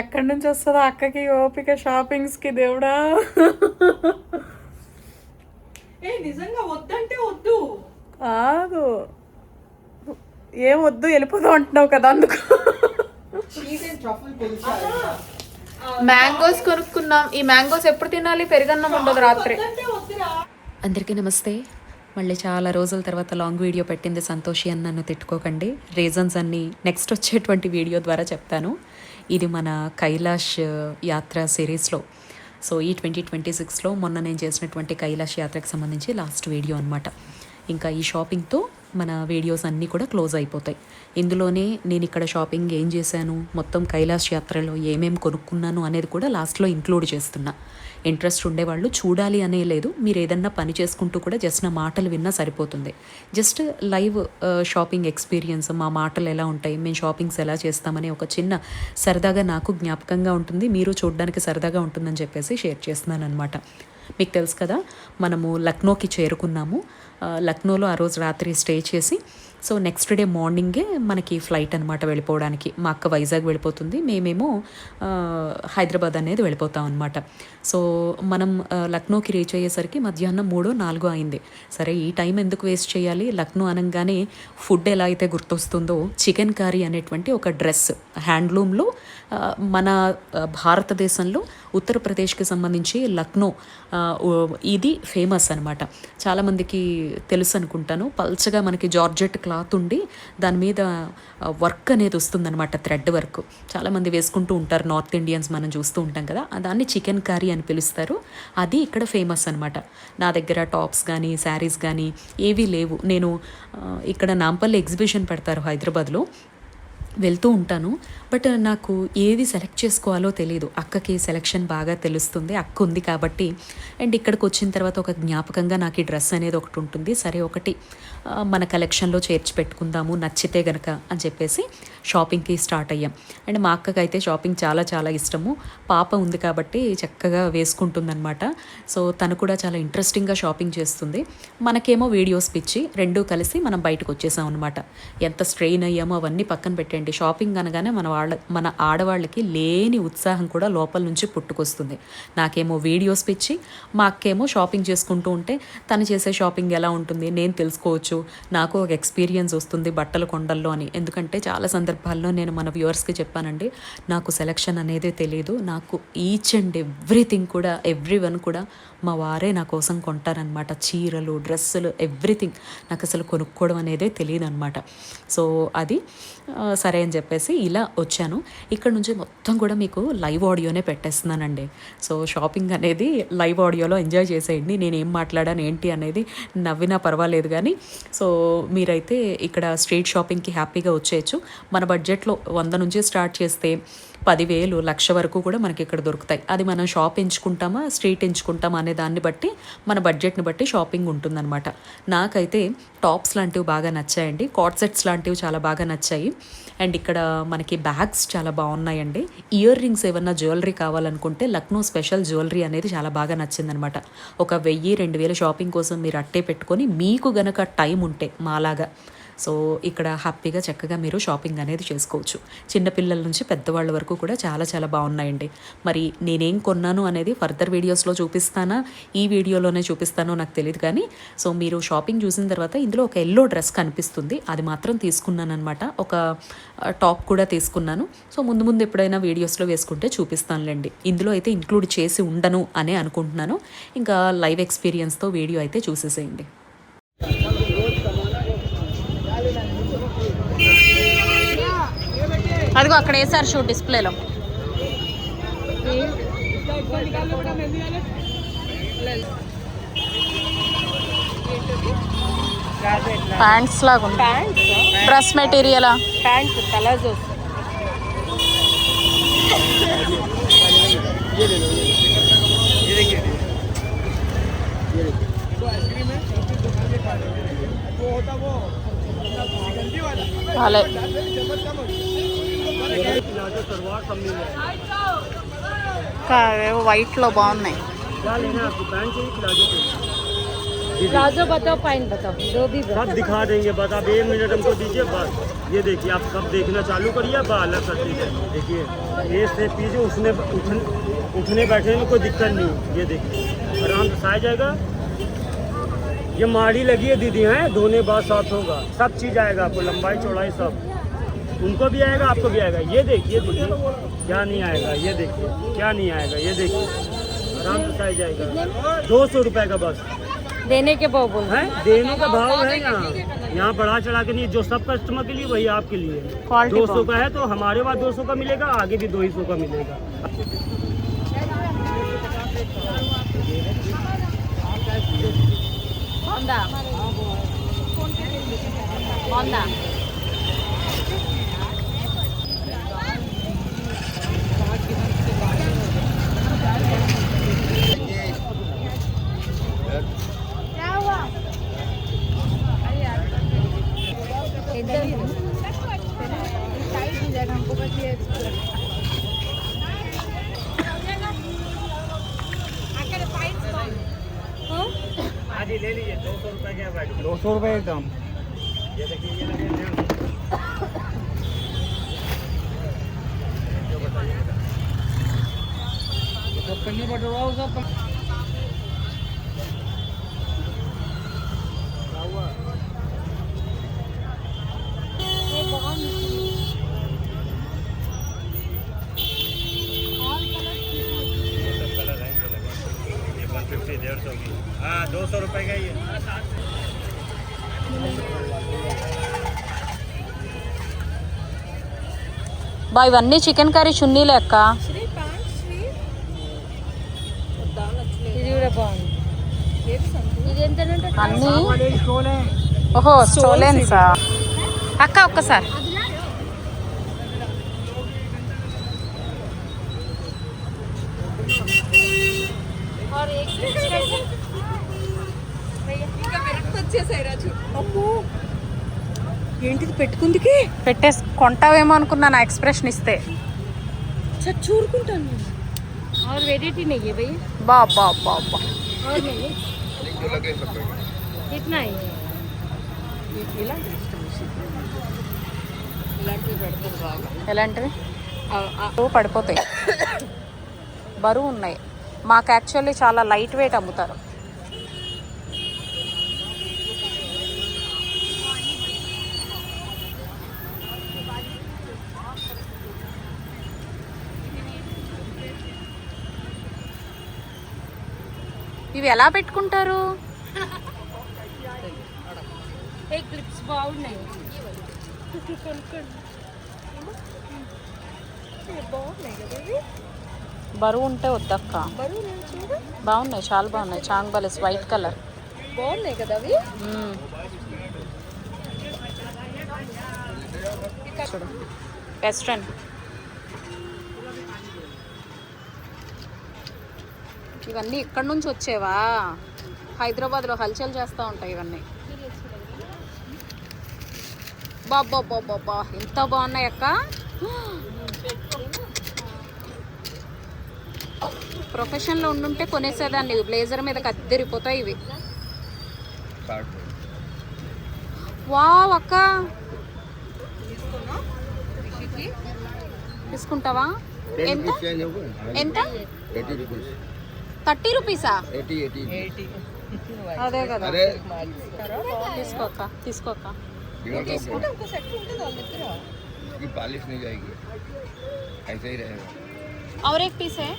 ఎక్కడి నుంచి వస్తుందో అక్కకి ఓపిక షాపింగ్స్ కి దేవుడా. నిజంగా వద్దంటే వద్దు కాదు, ఏం వద్దు వెళ్ళిపోదాం అంటున్నావు కదా అందుకు. మ్యాంగోస్ కొనుక్కున్నాం. ఈ మ్యాంగోస్ ఎప్పుడు తినాలి? పెరుగన్నం ఉండదు రాత్రి. అందరికీ నమస్తే. మళ్ళీ చాలా రోజుల తర్వాత లాంగ్ వీడియో పెట్టింది సంతోషి అని నన్ను తిట్టుకోకండి. రీజన్స్ అన్నీ నెక్స్ట్ వచ్చేటువంటి వీడియో ద్వారా చెప్తాను. ఇది మన కైలాష్ యాత్ర సిరీస్లో. సో ఈ 2026లో మొన్న నేను చేసినటువంటి కైలాష్ యాత్రకు సంబంధించి లాస్ట్ వీడియో అనమాట. ఇంకా ఈ షాపింగ్తో మన వీడియోస్ అన్నీ కూడా క్లోజ్ అయిపోతాయి. ఇందులోనే నేను ఇక్కడ షాపింగ్ ఏం చేశాను, మొత్తం కైలాష్ యాత్రలో ఏమేమి కొనుక్కున్నాను అనేది కూడా లాస్ట్లో ఇంక్లూడ్ చేస్తున్నా. ఇంట్రెస్ట్ ఉండేవాళ్ళు చూడాలి అనే లేదు, మీరు ఏదన్నా పని చేసుకుంటూ కూడా జస్ట్ నా మాటలు విన్నా సరిపోతుంది. జస్ట్ లైవ్ షాపింగ్ ఎక్స్పీరియన్స్, మా మాటలు ఎలా ఉంటాయి, మేము షాపింగ్స్ ఎలా చేస్తామని ఒక చిన్న సరదాగా నాకు జ్ఞాపకంగా ఉంటుంది, మీరు చూడడానికి సరదాగా ఉంటుందని చెప్పేసి షేర్ చేస్తున్నాను అనమాట. మీకు తెలుసు కదా, మనము లక్నోకి చేరుకున్నాము. లక్నోలో ఆ రోజు రాత్రి స్టే చేసి, సో నెక్స్ట్ డే మార్నింగే మనకి ఫ్లైట్ అనమాట వెళ్ళిపోవడానికి. మా అక్క వైజాగ్ వెళ్ళిపోతుంది, మేమేమో హైదరాబాద్ అనేది వెళ్ళిపోతాం అనమాట. సో మనం లక్నోకి రీచ్ అయ్యేసరికి మధ్యాహ్నం 3-4 అయింది. సరే ఈ టైం ఎందుకు వేస్ట్ చేయాలి, లక్నో అనగానే ఫుడ్ ఎలా అయితే గుర్తొస్తుందో, చికెన్ కర్రీ అనేటువంటి ఒక డ్రెస్ హ్యాండ్లూమ్లో మన భారతదేశంలో ఉత్తరప్రదేశ్కి సంబంధించి లక్నో ఇది ఫేమస్ అనమాట. చాలామందికి తెలుసు అనుకుంటాను. పల్చగా మనకి జార్జెట్ క్లాత్ ఉండి దాని మీద వర్క్ అనేది వస్తుందన్నమాట, థ్రెడ్ వర్క్. చాలామంది వేసుకుంటూ ఉంటారు, నార్త్ ఇండియన్స్ మనం చూస్తూ ఉంటాం కదా, దాన్ని చికెన్ కర్రీ అని పిలుస్తారు. అది ఇక్కడ ఫేమస్ అనమాట. నా దగ్గర టాప్స్ కానీ శారీస్ కానీ ఏవీ లేవు. నేను ఇక్కడ నాంపల్లి ఎగ్జిబిషన్ పెడతారు హైదరాబాద్లో, వెళ్తూ ఉంటాను. బట్ నాకు ఏది సెలెక్ట్ చేసుకోవాలో తెలియదు. అక్కకి సెలెక్షన్ బాగా తెలుస్తుంది, అక్క ఉంది కాబట్టి. అండ్ ఇక్కడికి వచ్చిన తర్వాత ఒక జ్ఞాపకంగా నాకు ఈ డ్రెస్ అనేది ఒకటి ఉంటుంది. సరే ఒకటి మన కలెక్షన్లో చేర్చి పెట్టుకుందాము నచ్చితే గనక అని చెప్పేసి షాపింగ్కి స్టార్ట్ అయ్యాం. అండ్ మా అక్కకైతే షాపింగ్ చాలా చాలా ఇష్టము. పాప ఉంది కాబట్టి చక్కగా వేసుకుంటుందన్నమాట. సో తను కూడా చాలా ఇంట్రెస్టింగ్గా షాపింగ్ చేస్తుంది. మనకేమో వీడియోస్ పిచ్చి, రెండూ కలిసి మనం బయటకు వచ్చేసాం అనమాట. ఎంత స్ట్రెయిన్ అయ్యామో అవన్నీ పక్కన పెట్టండి. షాపింగ్ అనగానే మన ఆడవాళ్ళకి లేని ఉత్సాహం కూడా లోపల నుంచి పుట్టుకొస్తుంది. నాకేమో వీడియోస్ పిచ్చి, మా అక్కేమో షాపింగ్ చేసుకుంటూ ఉంటే తను చేసే షాపింగ్ ఎలా ఉంటుంది నేను తెలుసుకోవచ్చు, నాకు ఒక ఎక్స్పీరియన్స్ వస్తుంది బట్టల కొండల్లో అని. ఎందుకంటే చాలా సందర్భాల్లో నేను మన వ్యూవర్స్కి చెప్పానండి, నాకు సెలెక్షన్ అనేది తెలియదు. నాకు ఈచ్ అండ్ ఎవ్రీథింగ్ కూడా, ఎవ్రీవన్ కూడా మా వారే నా కోసం కొంటారనమాట. చీరలు, డ్రెస్సులు, ఎవ్రీథింగ్ నాకు అసలు కొనుక్కోవడం అనేదే తెలియదు అనమాట. సో అది సరే అని చెప్పేసి ఇలా వచ్చాను. ఇక్కడ నుంచి మొత్తం కూడా మీకు లైవ్ ఆడియోనే పెట్టేస్తున్నానండి. సో షాపింగ్ అనేది లైవ్ ఆడియోలో ఎంజాయ్ చేసేయండి. నేను ఏం మాట్లాడాను ఏంటి అనేది నవ్వినా పర్వాలేదు కానీ. సో మీరైతే ఇక్కడ స్ట్రీట్ షాపింగ్కి హ్యాపీగా వచ్చేయచ్చు. మన బడ్జెట్లో 100 నుంచి స్టార్ట్ చేస్తే 10,000, 1,00,000 వరకు కూడా మనకి ఇక్కడ దొరుకుతాయి. అది మనం షాప్ ఎంచుకుంటామా స్ట్రీట్ ఎంచుకుంటామా అనే దాన్ని బట్టి, మన బడ్జెట్ని బట్టి షాపింగ్ ఉంటుందన్నమాట. నాకైతే టాప్స్ లాంటివి బాగా నచ్చాయండి, కార్డ్ సెట్స్ లాంటివి చాలా బాగా నచ్చాయి. అండ్ ఇక్కడ మనకి బ్యాగ్స్ చాలా బాగున్నాయండి. ఇయర్ రింగ్స్ ఏమన్నా జ్యువెలరీ కావాలనుకుంటే లక్నో స్పెషల్ జ్యువెలరీ అనేది చాలా బాగా నచ్చిందనమాట. ఒక 1,000-2,000 షాపింగ్ కోసం మీరు అట్టే పెట్టుకొని, మీకు గనక టైం ఉంటే మాలాగా, సో ఇక్కడ హ్యాపీగా చక్కగా మీరు షాపింగ్ అనేది చేసుకోవచ్చు. చిన్నపిల్లల నుంచి పెద్దవాళ్ళ వరకు కూడా చాలా చాలా బాగున్నాయండి. మరి నేనేం కొన్నాను అనేది ఫర్దర్ వీడియోస్లో చూపిస్తానా, ఈ వీడియోలోనే చూపిస్తానో నాకు తెలియదు కానీ. సో మీరు షాపింగ్ చూసిన తర్వాత ఇందులో ఒక ఎల్లో డ్రెస్ కనిపిస్తుంది, అది మాత్రం తీసుకున్నాను అనమాట. ఒక టాప్ కూడా తీసుకున్నాను. సో ముందు ముందు ఎప్పుడైనా వీడియోస్లో వేసుకుంటే చూపిస్తానులేండి. ఇందులో అయితే ఇంక్లూడ్ చేసి ఉండను అనే అనుకుంటున్నాను. ఇంకా లైవ్ ఎక్స్పీరియన్స్తో వీడియో అయితే చూసేసేయండి. అదిగో అక్కడ వేసారు షూ డిస్ప్లేలో. ప్యాంట్స్ లాగా ఉంది. Dress material, pant colours. White లో బాగున్నాయి. प्लाजो बताओ, पाइन बताओ, जो भी बताओ। सब दिखा देंगे, बस आप 1 मिनट हमको दीजिए बस। ये देखिए, आप सब देखना चालू करिए, बस अलग कर दीजिए। देखिए ये से पीछे उठने बैठने में कोई दिक्कत नहीं, ये देखिए आराम से साया जाएगा। ये माड़ी लगी है दीदी, हैं धोने बाद साफ होगा, सब चीज़ आएगा आपको, लंबाई चौड़ाई सब, उनको भी आएगा आपको भी आएगा। ये देखिए दीदी क्या नहीं आएगा, ये देखिए क्या नहीं आएगा, ये देखिए आराम से साया जाएगा। 200 रुपये का बस देने के भाव बोल है, देने का भाव है। यहाँ बढ़ा चढ़ा के नहीं, जो सब कस्टमर के लिए वही आपके लिए। क्वालिटी 200 का है तो हमारे पास 200 का मिलेगा, आगे भी 200 का मिलेगा। हाँ जी ले लीजिए, 200 रुपये क्या बैठ, 200 रुपये एकदम। ये देखिए ये लगे 150। हाँ 200 रुपये का ही है। బా ఇవన్నీ చికెన్ కర్రీ చున్నీలే అక్క. ఇది కూడా బాగుంది. ఇది ఎంత అన్నీ ఓహో స్టోలెన్సా అక్క ఒక్కసారి ఏంటిది పెట్టుకుందికి పెట్టేసి కొంటావేమో అనుకున్నా నా ఎక్స్ప్రెషన్ ఇస్తే. చూరుకుంటాను और वेराइटी नहीं है भैया, బా బా బా బా और नहीं कितना है? ఇలాంటివి పెడతారు బాగా. ఎలాంటివి పడిపోతాయి, బరువు ఉన్నాయి. మాకు యాక్చువల్లీ చాలా లైట్ వెయిట్ అమ్ముతారు. ఇవి ఎలా పెట్టుకుంటారు? एक क्लिप्स బాగున్నాయి. బరువు ఉంటే వద్దక్క. బాగున్నాయి, చాలా బాగున్నాయి. చాంగ్ బలస్ వైట్ కలర్ బాగున్నాయి కదా అవి. చూడు వెస్ట్రన్. ఇవన్నీ ఇక్కడ నుంచి వచ్చేవా? హైదరాబాద్లో హల్చల్ చేస్తూ ఉంటాయి ఇవన్నీ. బాబా బాబా ఎంత బాగున్నాయి అక్క. ప్రొఫెషన్లో ఉండుంటే కొనేసేదాన్ని, బ్లేజర్ మీద కత్తిరిపోతాయి ఇవి. వావ్ అక్క తీసుకుంటావా? ఎంత ఎంత? 30 రూపీసా? అదే కదా, తీసుకోక్క తీసుకోక్క. ఇంకో సెట్ ఉంటుంది వాళ్ళ దగ్గర. पॉलिश नहीं जाएगी, ऐसे ही रहेगा। और एक पीस है.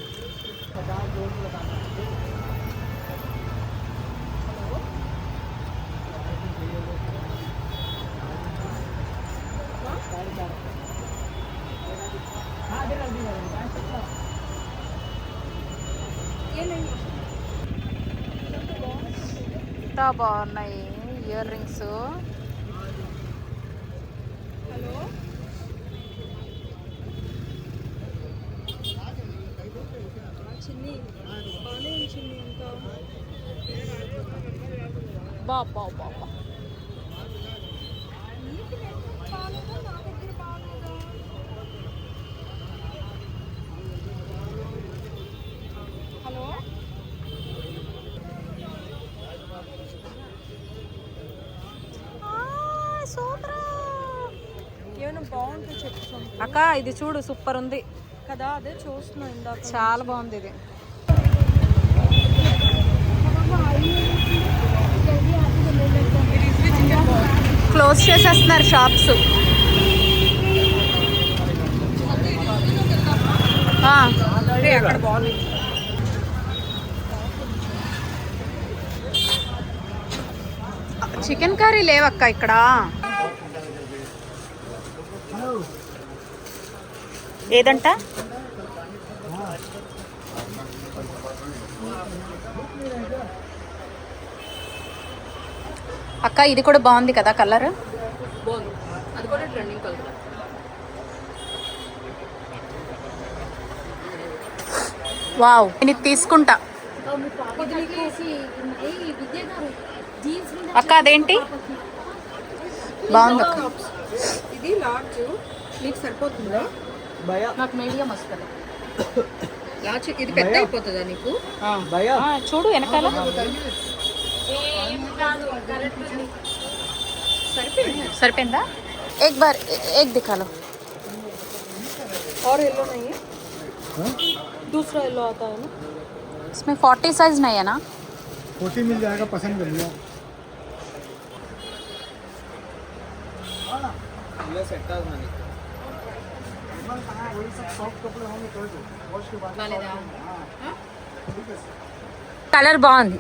ఎంత బాగున్నాయి ఇయర్ రింగ్స్. బాబా బాబా అక్క ఇది చూడు సూపర్ ఉంది కదా, అదే చూస్తున్నా ఇందాక. చాలా బాగుంది ఇది. క్లోజ్ చేసేస్తున్నారు షాప్స్. అక్కడ బాగుంది. చికెన్ కర్రీ లేవక్క ఇక్కడ. ఏదంట అక్క ఇది కూడా బాగుంది కదా కలర్. బాగుంది, అది కూడా ట్రెండింగ్ కలర్. వావ్ నేను ఇది తీసుకుంటా. అక్క అదేంటి బాగుంది అక్క. ఇది లార్జ్, నీకు సరిపోతుందా? నాకు మీడియం వస్తుంది. లార్జ్ ఇది పెద్ద అయిపోతుందా నీకు? చూడు వెనకాల సరిపోయిందా? एक बार एक दिखा लो. और येलो नहीं है? दूसरा येलो आता है ना? इसमें 40 साइज नहीं है ना? 40 मिल जाएगा, पसंद कर लिया. కలర్ బాగుంది.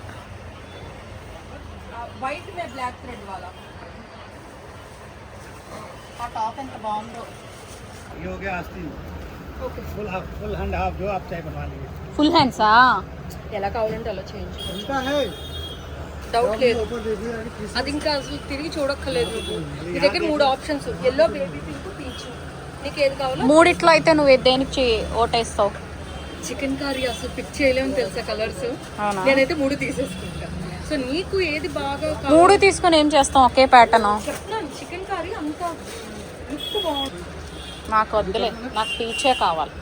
వైట్ में ब्लैक थ्रेड वाला. ఆ టాప్ ఎంత బాగుందో. ये हो गया आस्तीन. फुल हैंड हाफ जो आप चाहे बनवा लीजिए. ఫుల్ హ్యాండ్సా? ఎలా కావాలంటే అలా చేంజ్. उनका है డౌట్ లేదు, ऊपर देखिए అది ఇంకా అసలు తిరిగి చూడక్కర్లేదు. మీ దగ్గర 3 options, yellow, baby pink, peach. నీకు ఏది కావాలో. మూడిట్లో అయితే నువ్వు దేనికి ఓటేస్తావు? చికెన్ కర్రీ అసలు పిక్ చేయలేము తెలుసా కలర్స్. అవునా? నేనైతే 3 తీసేసుకుంటా. సో నీకు ఏది బాగా మూడు తీసుకొని ఏం చేస్తాం? ఒకే ప్యాటర్న్. చెప్తాను, చికెన్ కర్రీ అంత లుక్ బాగుంది. నాకు వద్దులే, నాకు పీచే కావాలి.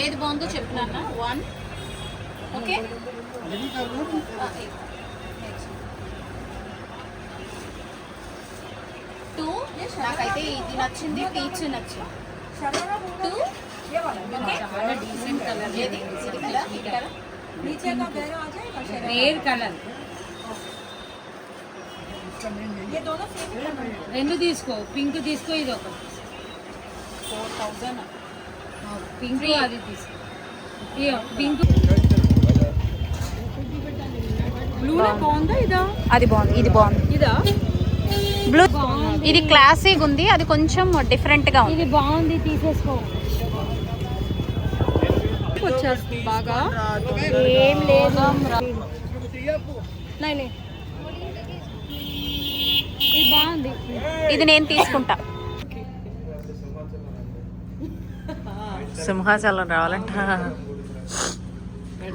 ఏది బాగుందో చెప్పినా 1 ఓకే. టూ నాకైతే ఇది నచ్చింది, పీచ్ నచ్చింది. 2 డీసెంట్ కలర్. ఏది रेड कलर రెండు తీసుకో, పింక్ తీసుకో, ఇది ఒక 4000. పింక్, అది తీసుకో. పింక్ బ్లూలో బాగుందా ఇదా? అది బాగుంది, ఇది బాగుంది. ఇదా? బ్లూ ఇది క్లాసీగా ఉంది, అది కొంచెం డిఫరెంట్ గా ఉంది. ఇది బాగుంది, తీసేసుకో. వచ్చేస్తుంది బాగా. ఏం లేదు, నై ఇది బాగుంది. ఇది నేను తీసుకుంటా. సింహాచలం రావాలంట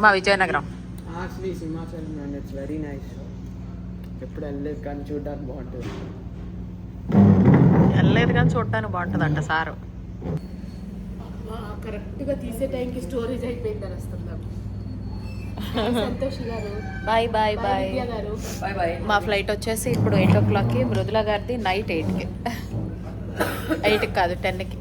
మా Vizianagaram. Actually Simhachalam and it's very nice. ఎప్పుడు వెళ్ళలేదు కానీ చూడడానికి బాగుంటుంది. వెళ్ళలేదు కానీ చూడటానికి బాగుంటుందంట సారు. కరెక్ట్గా తీసే టైంకి స్టోరేజ్ అయిపోయిందని వస్తుంది. సంతోష్ గారు బాయ్ బాయ్ బాయ్. గారు బాయ్ బాయ్. మా ఫ్లైట్ వచ్చేసి ఇప్పుడు 8 o'clockకి, మృదుల గారిది నైట్ 8కి. 8కి కాదు 10కి.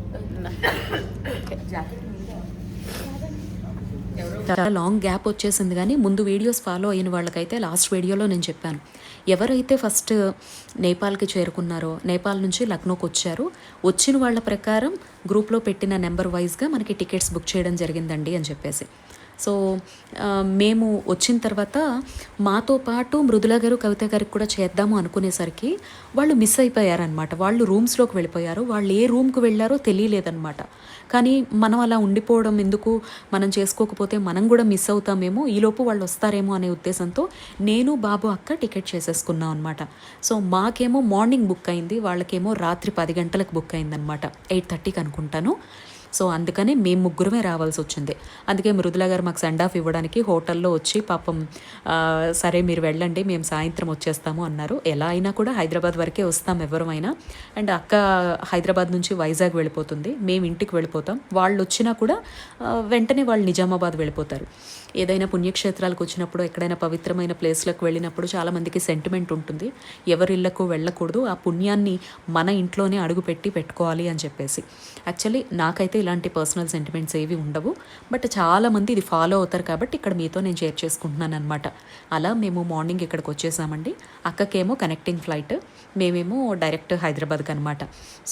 చాలా లాంగ్ గ్యాప్ వచ్చేసింది, కానీ ముందు వీడియోస్ ఫాలో అయిన వాళ్ళకైతే లాస్ట్ వీడియోలో నేను చెప్పాను, ఎవరైతే ఫస్ట్ నేపాల్కి చేరుకున్నారో, నేపాల్ నుంచి లక్నోకి వచ్చారో, వచ్చిన వాళ్ళ ప్రకారం గ్రూప్లో పెట్టిన నెంబర్ వైజ్గా మనకి టికెట్స్ బుక్ చేయడం జరిగిందండి అని చెప్పేసి. సో మేము వచ్చిన తర్వాత మాతో పాటు మృదుల గారు, కవిత గారికి కూడా చేద్దాము అనుకునేసరికి వాళ్ళు మిస్ అయిపోయారనమాట. వాళ్ళు రూమ్స్లోకి వెళ్ళిపోయారు. వాళ్ళు ఏ రూమ్కి వెళ్ళారో తెలియలేదన్నమాట. కానీ మనం అలా ఉండిపోవడం ఎందుకు, మనం చేసుకోకపోతే మనం కూడా మిస్ అవుతామేమో, ఈలోపు వాళ్ళు వస్తారేమో అనే ఉద్దేశంతో నేను, బాబు, అక్క టికెట్ చేసేసుకున్నాం అనమాట. సో మాకేమో మార్నింగ్ బుక్ అయింది, వాళ్ళకేమో రాత్రి 10 గంటలకు బుక్ అయిందనమాట. 8:30కి అనుకుంటాను. సో అందుకని మేము ముగ్గురమే రావాల్సి వచ్చింది. అందుకే మృదుల గారు మాకు సెండ్ ఆఫ్ ఇవ్వడానికి హోటల్లో వచ్చి పాపం సరే మీరు వెళ్ళండి మేము సాయంత్రం వచ్చేస్తాము అన్నారు. ఎలా అయినా కూడా హైదరాబాద్ వరకే వస్తాం ఎవరమైనా. అండ్ అక్క హైదరాబాద్ నుంచి వైజాగ్ వెళ్ళిపోతుంది, మేము ఇంటికి వెళ్ళిపోతాం. వాళ్ళు వచ్చినా కూడా వెంటనే వాళ్ళు నిజామాబాద్ వెళ్ళిపోతారు. ఏదైనా పుణ్యక్షేత్రాలకు వచ్చినప్పుడు ఎక్కడైనా పవిత్రమైన ప్లేస్లకు వెళ్ళినప్పుడు చాలామందికి సెంటిమెంట్ ఉంటుంది, ఎవరిళ్ళకు వెళ్ళకూడదు, ఆ పుణ్యాన్ని మన ఇంట్లోనే అడుగుపెట్టి పెట్టుకోవాలి అని చెప్పేసి. యాక్చువల్లీ నాకైతే ఇలాంటి పర్సనల్ సెంటిమెంట్స్ ఏవి ఉండవు, బట్ చాలామంది ఇది ఫాలో అవుతారు కాబట్టి ఇక్కడ మీతో నేను షేర్ చేసుకుంటున్నాను అనమాట. అలా మేము మార్నింగ్ ఇక్కడికి వచ్చేసామండి. అక్కకేమో కనెక్టింగ్ ఫ్లైట్, మేమేమో డైరెక్ట్ హైదరాబాద్కి అనమాట.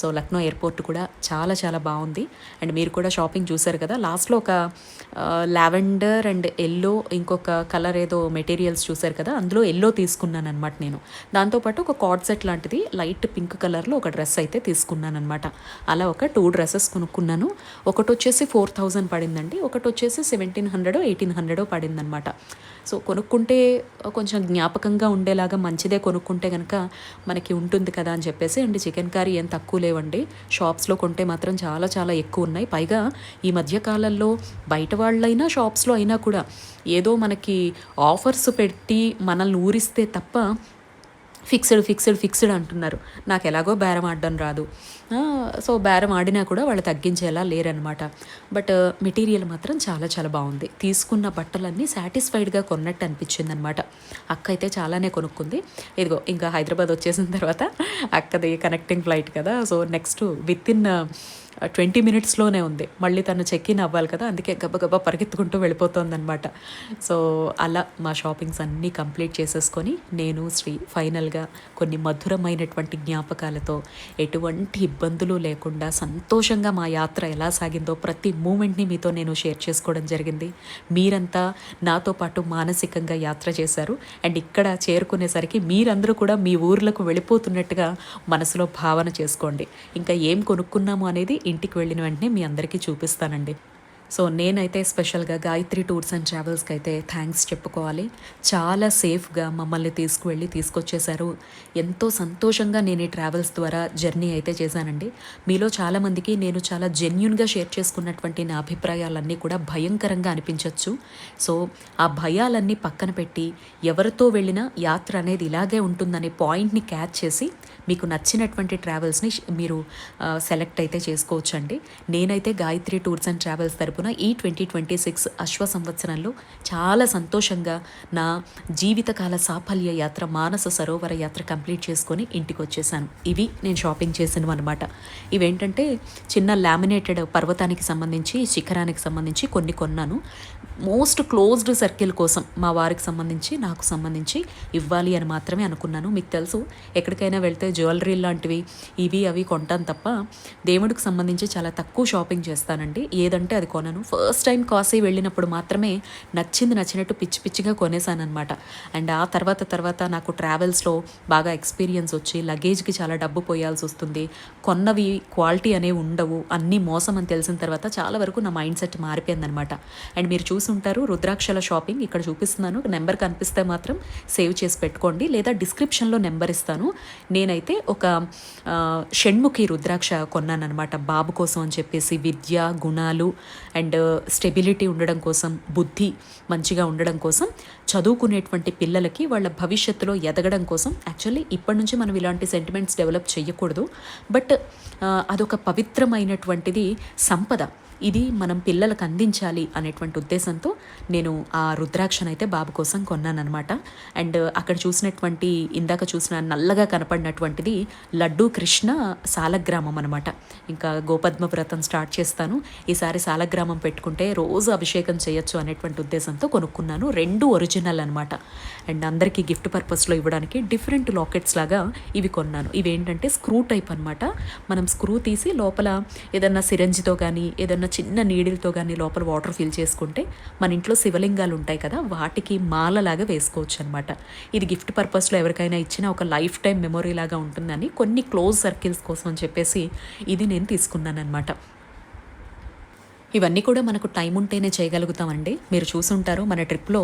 సో లక్నో ఎయిర్పోర్ట్ కూడా చాలా చాలా బాగుంది. అండ్ మీరు కూడా షాపింగ్ చూసారు కదా, లాస్ట్లో ఒక లావెండర్ అండ్ ఎల్లో ఇంకొక కలర్ ఏదో మెటీరియల్స్ చూసారు కదా, అందులో ఎల్లో తీసుకున్నాను అనమాట నేను. దాంతోపాటు ఒక కార్డ్ సెట్ లాంటిది లైట్ పింక్ కలర్లో ఒక డ్రెస్ అయితే తీసుకున్నాను అనమాట. అలా ఒక 2 డ్రెస్సెస్ కొనుక్కున్నాను. ఒకటి వచ్చేసి 4000 పడిందండి, ఒకటి వచ్చేసి 1700 1800 పడిందనమాట. సో కొనుక్కుంటే కొంచెం జ్ఞాపకంగా ఉండేలాగా మంచిదే కొనుక్కుంటే కనుక మనకి ఉంటుంది కదా అని చెప్పేసి. అండ్ చికెన్ కర్రీ ఏం తక్కువ లేవండి, షాప్స్లో కొంటే మాత్రం చాలా చాలా ఎక్కువ ఉన్నాయి. పైగా ఈ మధ్యకాలంలో బయట వాళ్ళైనా షాప్స్లో అయినా కూడా ఏదో మనకి ఆఫర్స్ పెట్టి మనల్ని ఊరిస్తే తప్ప ఫిక్స్డ్ అంటున్నారు. నాకు ఎలాగో బేరం ఆడడం రాదు, సో బేరం ఆడినా కూడా వాళ్ళు తగ్గించేలా లేరనమాట. బట్ మెటీరియల్ మాత్రం చాలా చాలా బాగుంది. తీసుకున్న బట్టలన్నీ సాటిస్ఫైడ్గా కొన్నట్టు అనిపించింది అనమాట. అక్క అయితే చాలానే కొనుక్కుంది. ఇదిగో ఇంకా హైదరాబాద్ వచ్చేసిన తర్వాత అక్కది కనెక్టింగ్ ఫ్లైట్ కదా, సో నెక్స్ట్ వితిన్ 20 మినిట్స్లోనే ఉంది. మళ్ళీ తను చెక్ ఇన్ అవ్వాలి కదా, అందుకే గబగబా పరిగెత్తుకుంటూ వెళ్ళిపోతుందనమాట. సో అలా మా షాపింగ్స్ అన్నీ కంప్లీట్ చేసేసుకొని నేను శ్రీ ఫైనల్గా కొన్ని మధురమైనటువంటి జ్ఞాపకాలతో ఎటువంటి ఇబ్బందులు లేకుండా సంతోషంగా మా యాత్ర ఎలా సాగిందో ప్రతి మూమెంట్ని మీతో నేను షేర్ చేసుకోవడం జరిగింది. మీరంతా నాతో పాటు మానసికంగా యాత్ర చేశారు. అండ్ ఇక్కడ చేరుకునేసరికి మీరందరూ కూడా మీ ఊర్లకు వెళ్ళిపోతున్నట్టుగా మనసులో భావన చేసుకోండి. ఇంకా ఏం కొనుక్కున్నాము అనేది ఇంటికి వెళ్ళిన వెంటనే మీ అందరికీ చూపిస్తానండి. సో నేనైతే స్పెషల్గా గాయత్రి టూర్స్ అండ్ ట్రావెల్స్కి అయితే థ్యాంక్స్ చెప్పుకోవాలి. చాలా సేఫ్గా మమ్మల్ని తీసుకువెళ్ళి తీసుకొచ్చేశారు. ఎంతో సంతోషంగా నేను ఈ ట్రావెల్స్ ద్వారా జర్నీ అయితే చేశానండి. మీలో చాలామందికి నేను చాలా జెన్యున్గా షేర్ చేసుకున్నటువంటి నా అభిప్రాయాలన్నీ కూడా భయంకరంగా అనిపించవచ్చు. సో ఆ భయాలన్నీ పక్కన పెట్టి ఎవరితో వెళ్ళినా యాత్ర అనేది ఇలాగే ఉంటుందనే పాయింట్ని క్యాచ్ చేసి మీకు నచ్చినటువంటి ట్రావెల్స్ని మీరు సెలెక్ట్ అయితే చేసుకోవచ్చండి. నేనైతే గాయత్రి టూర్స్ అండ్ ట్రావెల్స్ తరపున ఈ 2026 అశ్వ సంవత్సరంలో చాలా సంతోషంగా నా జీవితకాల సాఫల్య యాత్ర మానస సరోవర యాత్ర కంప్లీట్ చేసుకొని ఇంటికి వచ్చేసాను. ఇవి నేను షాపింగ్ చేసినవి అనమాట. ఇవేంటంటే చిన్న లామినేటెడ్ పర్వతానికి సంబంధించి శిఖరానికి సంబంధించి కొన్ని కొన్నాను. మోస్ట్ క్లోజ్డ్ సర్కిల్ కోసం మా వారికి సంబంధించి నాకు సంబంధించి ఇవ్వాలి అని మాత్రమే అనుకున్నాను. మీకు తెలుసు ఎక్కడికైనా వెళ్తే జ్యువెలరీ లాంటివి ఇవి అవి కొంటాను తప్ప దేవుడికి సంబంధించి చాలా తక్కువ షాపింగ్ చేస్తానండి. ఏదంటే అది కొనను. ఫస్ట్ టైం కాశీ వెళ్ళినప్పుడు మాత్రమే నచ్చినట్టు పిచ్చిగా కొనేసాను అనమాట. అండ్ ఆ తర్వాత నాకు ట్రావెల్స్లో బాగా ఎక్స్పీరియన్స్ వచ్చి లగేజ్కి చాలా డబ్బు పోయాల్సి వస్తుంది, కొన్నవి క్వాలిటీ అనేవి ఉండవు, అన్నీ మోసం అని తెలిసిన తర్వాత చాలా వరకు నా మైండ్ సెట్ మారిపోయిందనమాట. అండ్ మీరు చూసుంటారు రుద్రాక్షల షాపింగ్ ఇక్కడ చూపిస్తున్నాను. నెంబర్ కనిపిస్తే మాత్రం సేవ్ చేసి పెట్టుకోండి, లేదా డిస్క్రిప్షన్లో నెంబర్ ఇస్తాను. నేనైతే ఒక షణ్ముఖి రుద్రాక్ష కొన్నాను అనమాట బాబు కోసం అని చెప్పేసి. విద్య, గుణాలు అండ్ స్టెబిలిటీ ఉండడం కోసం, బుద్ధి మంచిగా ఉండడం కోసం, చదువుకునేటువంటి పిల్లలకి వాళ్ళ భవిష్యత్తులో ఎదగడం కోసం. యాక్చువల్లీ ఇప్పటి నుంచి మనం ఇలాంటి సెంటిమెంట్స్ డెవలప్ చేయకూడదు, బట్ అదొక పవిత్రమైనటువంటిది సంపద. ఇది మనం పిల్లలకు అందించాలి అనేటువంటి ఉద్దేశంతో నేను ఆ రుద్రాక్షనైతే బాబు కోసం కొన్నానమాట. అండ్ అక్కడ చూసినటువంటి ఇందాక చూసిన నల్లగా కనపడినటువంటిది లడ్డూ కృష్ణ సాలగ్రామం అనమాట. ఇంకా గోపద్మ వ్రతం స్టార్ట్ చేస్తాను, ఈసారి సాలగ్రామం పెట్టుకుంటే రోజు అభిషేకం చేయొచ్చు అనేటువంటి ఉద్దేశంతో కొనుక్కున్నాను. 2 ఒరిజినల్ అనమాట. అండ్ అందరికీ గిఫ్ట్ పర్పస్లో ఇవ్వడానికి డిఫరెంట్ లాకెట్స్ లాగా ఇవి కొన్నాను. ఇవేంటంటే స్క్రూ టైప్ అనమాట. మనం స్క్రూ తీసి లోపల ఏదన్నా సిరంజితో కానీ ఏదన్నా చిన్న నీడిల్తో కానీ లోపల వాటర్ ఫిల్ చేసుకుంటే మన ఇంట్లో శివలింగాలు ఉంటాయి కదా, వాటికి మాలలాగా వేసుకోవచ్చు అనమాట. ఇది గిఫ్ట్ పర్పస్లో ఎవరికైనా ఇచ్చిన ఒక లైఫ్ టైం మెమొరీ లాగా ఉంటుందని కొన్ని క్లోజ్ సర్కిల్స్ కోసం అని చెప్పేసి ఇది నేను తీసుకున్నాను అనమాట. ఇవన్నీ కూడా మనకు టైం ఉంటేనే చేయగలుగుతామండి. మీరు చూసుంటారు మన ట్రిప్లో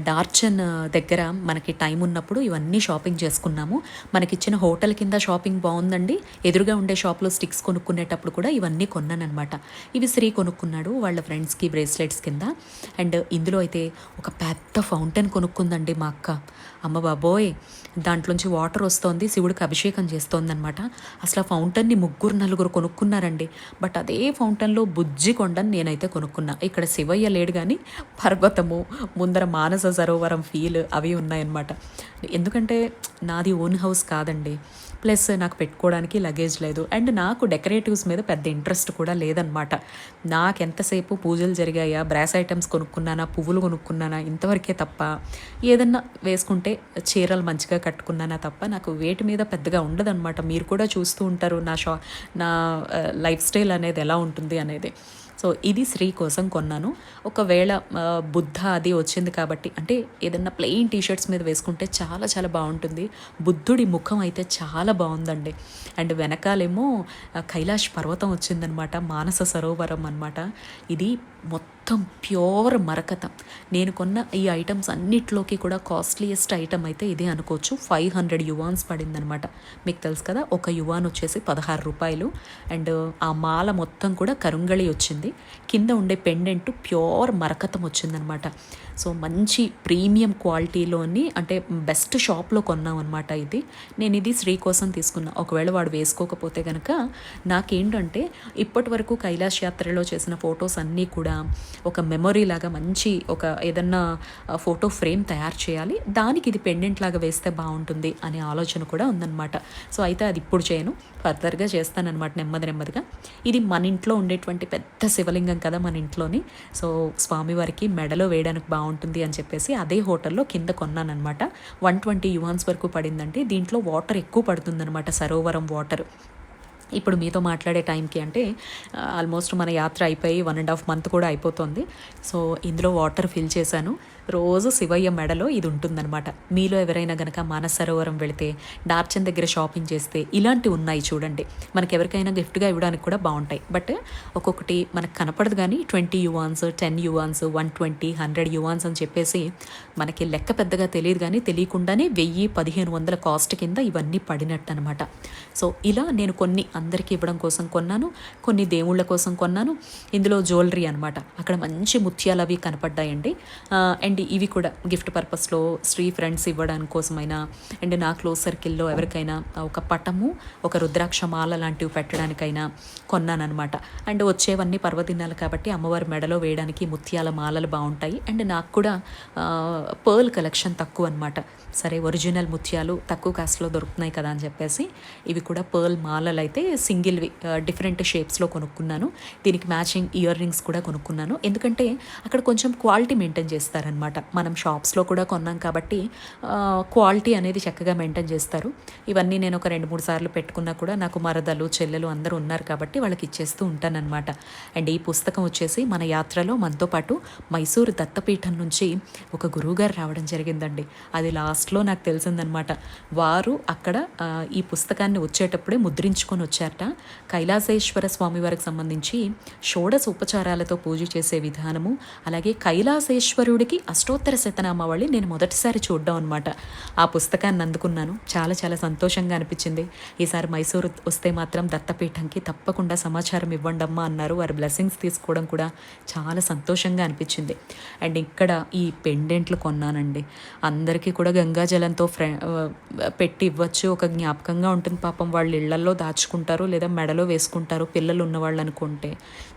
డార్చన్ దగ్గర మనకి టైం ఉన్నప్పుడు ఇవన్నీ షాపింగ్ చేసుకున్నాము. మనకిచ్చిన హోటల్ కింద షాపింగ్ బాగుందండి. ఎదురుగా ఉండే షాప్లో స్టిక్స్ కొనుక్కునేటప్పుడు కూడా ఇవన్నీ కొన్నానమాట. ఇవి శ్రీ కొనుక్కున్నాడు వాళ్ళ ఫ్రెండ్స్కి బ్రేస్లెట్స్ కింద. అండ్ ఇందులో అయితే ఒక పెద్ద ఫౌంటైన్ కొనుక్కుందండి మా అక్క. అమ్మ బాబోయ్, దాంట్లోంచి వాటర్ వస్తోంది, శివుడికి అభిషేకం చేస్తోందనమాట. అసలు ఆ ఫౌంటైన్ని 3-4 కొనుక్కున్నారండి. బట్ అదే ఫౌంటైన్లో బుజ్జి కొండని నేనైతే కొనుక్కున్నా. ఇక్కడ శివయ్య లేడు కానీ పర్వతము ముందర మానస సరోవరం ఫీల్ అవి ఉన్నాయన్నమాట. ఎందుకంటే నాది ఓన్ హౌస్ కాదండి, ప్లస్ నాకు పెట్టుకోవడానికి లగేజ్ లేదు. అండ్ నాకు డెకరేటివ్స్ మీద పెద్ద ఇంట్రెస్ట్ కూడా లేదనమాట. నాకు ఎంతసేపు పూజలు జరిగాయా, బ్రాస్ ఐటమ్స్ కొనుక్కున్నానా, పువ్వులు కొనుక్కున్నానా, ఇంతవరకే తప్ప ఏదన్నా వేసుకుంటే చీరలు మంచిగా కట్టుకున్నానా తప్ప నాకు వేటి మీద పెద్దగా ఉండదన్నమాట. మీరు కూడా చూస్తూ ఉంటారు నా లైఫ్ స్టైల్ అనేది ఎలా ఉంటుంది అనేది. సో ఇది శ్రీ కోసం కొన్నాను. ఒకవేళ బుద్ధ అది వచ్చింది కాబట్టి, అంటే ఏదన్నా ప్లెయిన్ టీషర్ట్స్ మీద వేసుకుంటే చాలా చాలా బాగుంటుంది. బుద్ధుడి ముఖం అయితే చాలా బాగుందండి. అండ్ వెనకాలేమో కైలాష్ పర్వతం వచ్చిందనమాట, మానస సరోవరం అనమాట. ఇది మొత్తం ప్యూర్ మరకత. నేను కొన్న ఈ ఐటమ్స్ అన్నిట్లోకి కూడా కాస్ట్లీయెస్ట్ ఐటమ్ అయితే ఇదే అనుకోవచ్చు. 500 యువాన్స్ పడిందనమాట. మీకు తెలుసు కదా, ఒక యువాన్ వచ్చేసి 16 రూపాయలు. అండ్ ఆ మాల మొత్తం కూడా కరుంగళి వచ్చింది. కింద ఉండే పెండెంట్ ప్యూర్ మరకతం వచ్చిందనమాట. సో మంచి ప్రీమియం క్వాలిటీలోని, అంటే బెస్ట్ షాప్లో కొన్నాం అనమాట. నేను ఇది శ్రీ కోసం తీసుకున్నా. ఒకవేళ వాడు వేసుకోకపోతే కనుక నాకేంటంటే ఇప్పటి వరకు కైలాష్ యాత్రలో చేసిన ఫొటోస్ అన్నీ కూడా ఒక మెమొరీ లాగా మంచి ఒక ఏదన్నా ఫోటో ఫ్రేమ్ తయారు చేయాలి, దానికి ఇది పెండెంట్ లాగా వేస్తే బాగుంటుంది అనే ఆలోచన కూడా ఉందన్నమాట. సో అయితే అది ఇప్పుడు చేయను, ఫర్దర్గా చేస్తానన్నమాట నెమ్మదిగా. ఇది మన ఇంట్లో ఉండేటువంటి పెద్ద శివలింగం కదా మన ఇంట్లోని. సో స్వామివారికి మెడలో వేయడానికి బాగుంటుంది అని చెప్పేసి అదే హోటల్లో కింద కొన్నానమాట. 120 యువాన్స్ వరకు పడిందంటే దీంట్లో వాటర్ ఎక్కువ పడుతుందన్నమాట, సరోవరం వాటర్. ఇప్పుడు మీతో మాట్లాడే టైంకి అంటే ఆల్మోస్ట్ మన యాత్ర అయిపోయి 1.5 మంత్ కూడా అయిపోతుంది. సో ఇందులో వాటర్ ఫిల్ చేశాను. రోజు శివయ్య మెడలో ఇది ఉంటుందన్నమాట. మీలో ఎవరైనా కనుక మానస సరోవరం వెళితే, డార్చన్ దగ్గర షాపింగ్ చేస్తే ఇలాంటివి ఉన్నాయి చూడండి. మనకి ఎవరికైనా గిఫ్ట్గా ఇవ్వడానికి కూడా బాగుంటాయి. బట్ ఒక్కొక్కటి మనకు కనపడదు కానీ 20 యువాన్స్, 10 యువాన్స్, 120, 100 యువాన్స్ అని చెప్పేసి మనకి లెక్క పెద్దగా తెలియదు కానీ తెలియకుండానే 1000-1500 కాస్ట్ కింద ఇవన్నీ పడినట్టు అనమాట. సో ఇలా నేను కొన్ని అందరికీ ఇవ్వడం కోసం కొన్నాను, కొన్ని దేవుళ్ళ కోసం కొన్నాను. ఇందులో జ్యువెలరీ అనమాట. అక్కడ మంచి ముత్యాలు అవి కనపడ్డాయండి. అండ్ ఇవి కూడా గిఫ్ట్ పర్పస్లో శ్రీ ఫ్రెండ్స్ ఇవ్వడానికి కోసమైనా, అండ్ నా క్లోజ్ సర్కిల్లో ఎవరికైనా ఒక పటము, ఒక రుద్రాక్ష మాల లాంటివి పెట్టడానికైనా కొన్నానమాట. అండ్ వచ్చేవన్నీ పర్వదినాలు కాబట్టి అమ్మవారి మెడలో వేయడానికి ముత్యాల మాలలు బాగుంటాయి. అండ్ నాకు కూడా పర్ల్ కలెక్షన్ తక్కువ అనమాట. సరే ఒరిజినల్ ముత్యాలు తక్కువ కాస్ట్లో దొరుకుతున్నాయి కదా అని చెప్పేసి ఇవి కూడా పర్ల్ మాలలు అయితే సింగిల్వి డిఫరెంట్ షేప్స్లో కొనుక్కున్నాను. దీనికి మ్యాచింగ్ ఇయర్ రింగ్స్ కూడా కొనుక్కున్నాను. ఎందుకంటే అక్కడ కొంచెం క్వాలిటీ మెయింటైన్ చేస్తారనమాట. మనం షాప్స్లో కూడా కొన్నాం కాబట్టి క్వాలిటీ అనేది చక్కగా మెయింటైన్ చేస్తారు. ఇవన్నీ నేను ఒక 2-3 సార్లు పెట్టుకున్నా కూడా నాకు మరదలు, చెల్లెలు అందరూ ఉన్నారు కాబట్టి వాళ్ళకి ఇచ్చేస్తూ ఉంటానన్నమాట. అండ్ ఈ పుస్తకం వచ్చేసి మన యాత్రలో మనతో పాటు మైసూరు దత్తపీఠం నుంచి ఒక గురువుగారు రావడం జరిగిందండి. అది లాస్ట్లో నాకు తెలిసిందనమాట. వారు అక్కడ ఈ పుస్తకాన్ని వచ్చేటప్పుడే ముద్రించుకొని వచ్చారట. కైలాసేశ్వర స్వామి వారికి సంబంధించి షోడశ ఉపచారాలతో పూజ చేసే విధానము, అలాగే కైలాసేశ్వరుడికి అష్టోత్తర శతనామావళి నేను మొదటిసారి చూడడం అనమాట. ఆ పుస్తకాన్ని అందుకున్నాను. చాలా చాలా సంతోషంగా అనిపించింది. ఈసారి మైసూరు వస్తే మాత్రం దత్తపీఠంకి తప్పకుండా సమాచారం ఇవ్వండి అమ్మా అన్నారు. వారి బ్లెస్సింగ్స్ తీసుకోవడం కూడా చాలా సంతోషంగా అనిపించింది. అండ్ ఇక్కడ ఈ పెండెంట్లు కొన్నానండి. అందరికీ కూడా గంగాజలంతో పెట్టి ఇవ్వచ్చు, ఒక జ్ఞాపకంగా ఉంటుంది. పాపం వాళ్ళు ఇళ్లల్లో దాచుకుంటారు లేదా మెడలో వేసుకుంటారు పిల్లలు ఉన్నవాళ్ళు అనుకుంటే.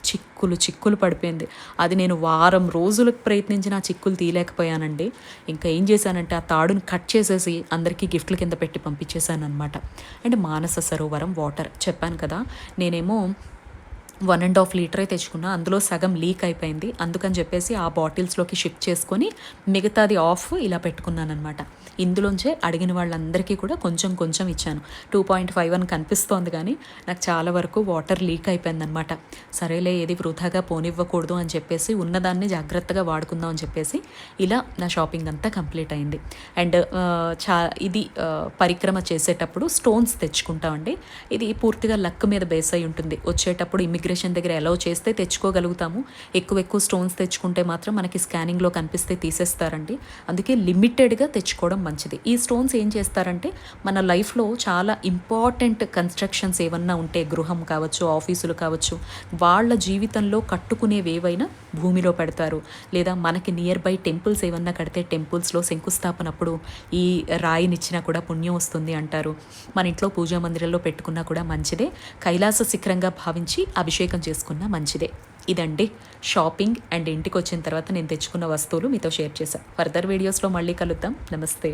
చిక్కులు పడిపోయింది. అది నేను వారం రోజులకు ప్రయత్నించిన ఆ చిక్కులు తీయలేకపోయానండి. ఇంకా ఏం చేశానంటే ఆ తాడుని కట్ చేసేసి అందరికీ గిఫ్ట్ల కింద పెట్టి పంపించేశాను అనమాట. అండ్ మానస సరోవరం వాటర్ చెప్పాను కదా, నేనేమో 1.5 లీటరే తెచ్చుకున్నా. అందులో సగం లీక్ అయిపోయింది. అందుకని చెప్పేసి ఆ బాటిల్స్లోకి షిఫ్ట్ చేసుకొని మిగతాది ఆఫ్ ఇలా పెట్టుకున్నాను అనమాట. ఇందులోంచే అడిగిన వాళ్ళందరికీ కూడా కొంచెం ఇచ్చాను. 2.5 అని కనిపిస్తోంది కానీ నాకు చాలా వరకు వాటర్ లీక్ అయిపోయిందనమాట. సరేలే ఏది వృధాగా పోనివ్వకూడదు అని చెప్పేసి ఉన్నదాన్ని జాగ్రత్తగా వాడుకుందాం అని చెప్పేసి ఇలా నా షాపింగ్ అంతా కంప్లీట్ అయింది. అండ్ ఇది పరిక్రమ చేసేటప్పుడు స్టోన్స్ తెచ్చుకుంటామండి. ఇది పూర్తిగా లక్ మీద బేస్ అయి ఉంటుంది. వచ్చేటప్పుడు ఇమిగ్రేషన్ ఇమిగ్రేషన్ దగ్గర అలౌ చేస్తే తెచ్చుకోగలుగుతాము. ఎక్కువ స్టోన్స్ తెచ్చుకుంటే మాత్రం మనకి స్కానింగ్లో కనిపిస్తే తీసేస్తారండి. అందుకే లిమిటెడ్గా తెచ్చుకోవడం మంచిది. ఈ స్టోన్స్ ఏం చేస్తారంటే మన లైఫ్లో చాలా ఇంపార్టెంట్ కన్స్ట్రక్షన్స్ ఏమన్నా ఉంటే, గృహం కావచ్చు, ఆఫీసులు కావచ్చు, వాళ్ళ జీవితంలో కట్టుకునేవి ఏవైనా భూమిలో పెడతారు. లేదా మనకి నియర్ బై టెంపుల్స్ ఏమన్నా కడితే టెంపుల్స్లో శంకుస్థాపనప్పుడు ఈ రాయినిచ్చినా కూడా పుణ్యం వస్తుంది అంటారు. మన ఇంట్లో పూజా మందిరంలో పెట్టుకున్నా కూడా మంచిదే. కైలాస శిఖరంగా భావించి అభిషేకం చేసుకున్నా మంచిదే. ఇదండి షాపింగ్ అండ్ ఇంటికి వచ్చిన తర్వాత నేను తెచ్చుకున్న వస్తువులు మీతో షేర్ చేశాను. ఫర్దర్ వీడియోస్లో మళ్ళీ కలుద్దాం. నమస్తే.